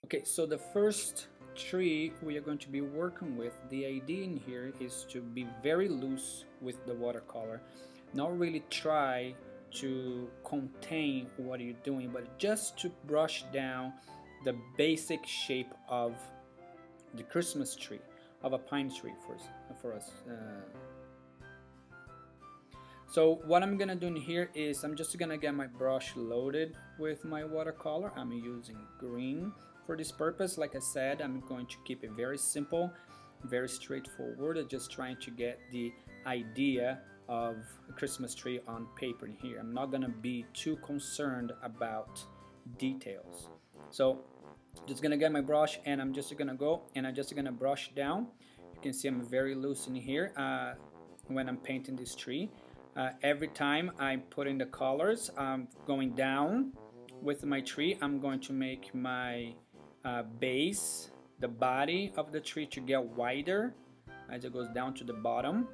Okay, so the first tree we are going to be working with, the idea in here is to be very loose with the watercolor, not really try to contain what you're doing, but just to brush down the basic shape of the Christmas tree, of a pine tree for us. So what I'm gonna do in here is I'm just gonna get my brush loaded with my watercolor. I'm using green for this purpose. Like I said, I'm going to keep it very simple, very straightforward. I'm just trying to get the idea of a Christmas tree on paper in here. I'm not gonna be too concerned about details. So just gonna get my brush and I'm just gonna go and I'm just gonna brush down. You can see I'm very loose in here when I'm painting this tree. Every time I'm putting the colors, I'm going down with my tree. I'm going to make my base, the body of the tree, to get wider as it goes down to the bottom.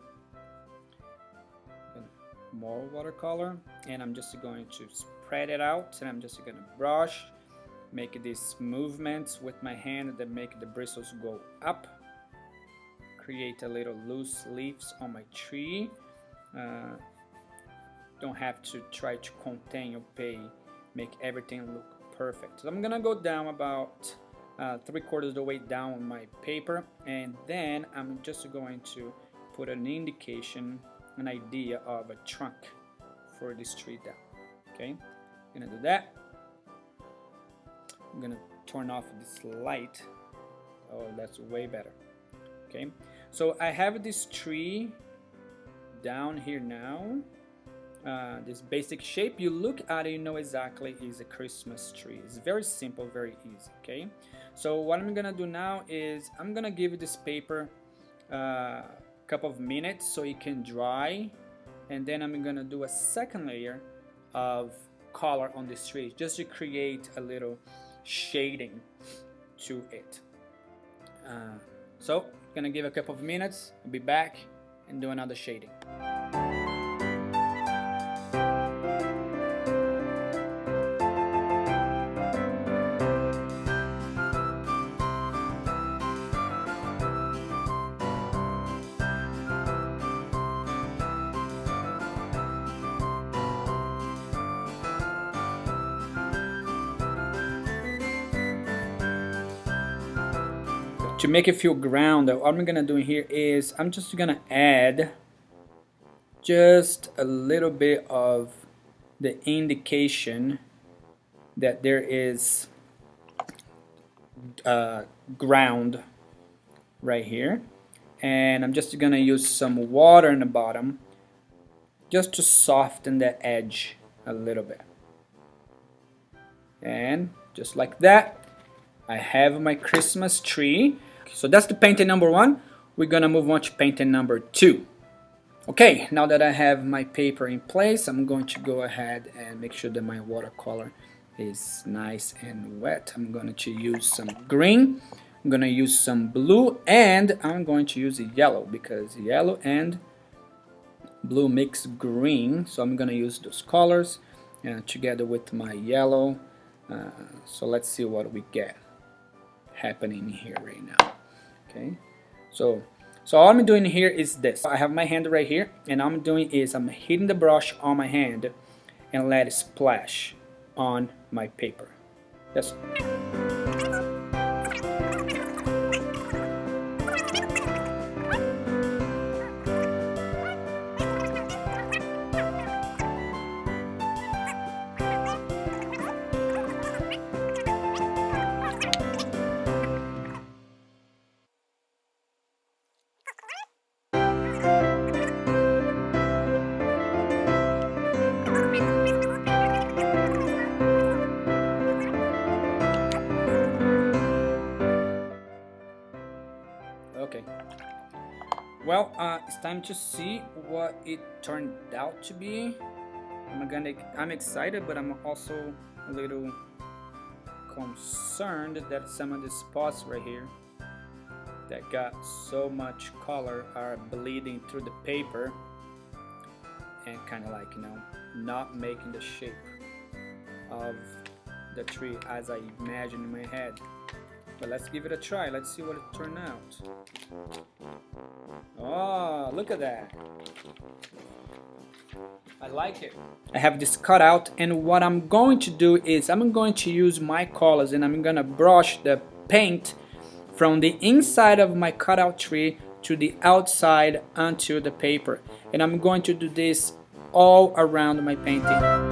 More watercolor, and I'm just going to spread it out, and I'm just going to brush, make these movements with my hand that make the bristles go up, create a little loose leaves on my tree. Don't have to try to contain or make everything look perfect. So I'm gonna go down about 3/4 of the way down on my paper, and then I'm just going to put an indication, an idea of a trunk for this tree down. Okay, I'm gonna do that. I'm gonna turn off this light. Oh, that's way better. Okay, so I have this tree down here now. This basic shape, you look at it, you know exactly is a Christmas tree. It's very simple, very easy. Okay, so what I'm gonna do now is I'm gonna give this paper a couple of minutes so it can dry, and then I'm gonna do a second layer of color on this tree just to create a little shading to it. So gonna give a couple of minutes, I'll be back and do another shading. To make it feel grounded, what I'm gonna do here is I'm just gonna add just a little bit of the indication that there is ground right here, and I'm just gonna use some water in the bottom just to soften the edge a little bit. And just like that, I have my Christmas tree. So that's the painting number 1. We're gonna move on to painting number 2. Okay, now that I have my paper in place, I'm going to go ahead and make sure that my watercolor is nice and wet. I'm going to use some green, I'm going to use some blue, and I'm going to use yellow because yellow and blue mix green. So I'm going to use those colors together with my yellow. So let's see what we get happening here right now. Okay, so all I'm doing here is this. I have my hand right here, and all I'm doing is I'm hitting the brush on my hand and let it splash on my paper. That's okay. Well, it's time to see what it turned out to be. I'm excited, but I'm also a little concerned that some of the spots right here that got so much color are bleeding through the paper and kind of like, not making the shape of the tree as I imagined in my head. But let's give it a try. Let's see what it turned out. Oh, look at that. I like it. I have this cut out, and what I'm going to do is I'm going to use my colors, and I'm gonna brush the paint from the inside of my cutout tree to the outside onto the paper. And I'm going to do this all around my painting.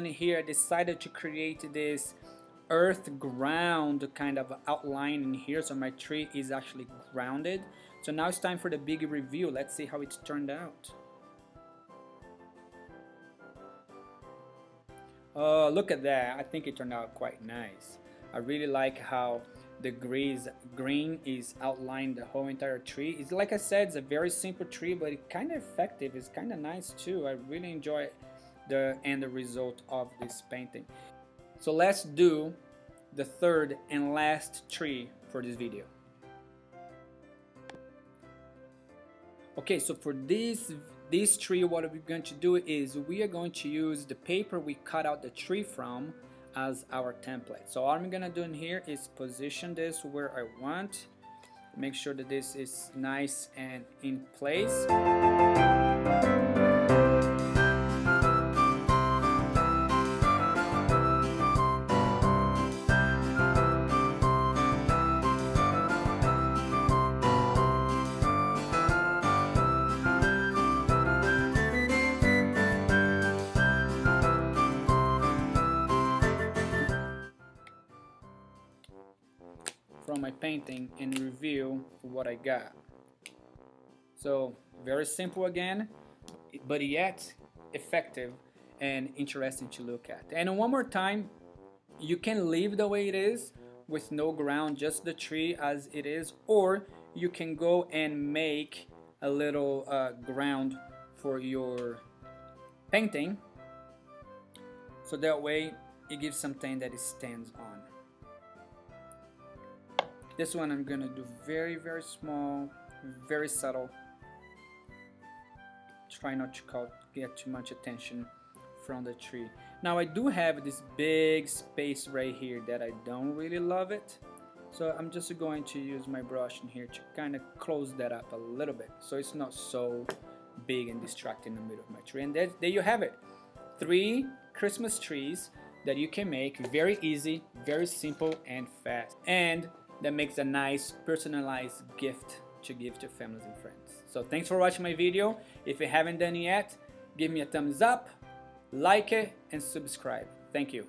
Here I decided to create this earth ground kind of outline in here, so my tree is actually grounded. So now it's time for the big review. Let's see how it's turned out. Oh, look at that. I think it turned out quite nice. I really like how the green is outlined the whole entire tree. It's like I said, it's a very simple tree, but it's kind of effective. It's kind of nice too. I really enjoy the end result of this painting. So let's do the third and last tree for this video. Okay, so for this tree, what we're going to do is we are going to use the paper we cut out the tree from as our template. So all I'm gonna do in here is position this where I want, make sure that this is nice and in place. From my painting and review what I got. So very simple again, but yet effective and interesting to look at. And one more time, you can leave the way it is with no ground, just the tree as it is, or you can go and make a little ground for your painting, so that way it gives something that it stands on. This one I'm gonna do very, very small, very subtle. Try not to get too much attention from the tree. Now I do have this big space right here that I don't really love it. So I'm just going to use my brush in here to kind of close that up a little bit, so it's not so big and distracting in the middle of my tree. And there you have it. 3 Christmas trees that you can make very easy, very simple and fast. And that makes a nice personalized gift to give to families and friends. So thanks for watching my video. If you haven't done it yet, give me a thumbs up, like it, and subscribe. Thank you.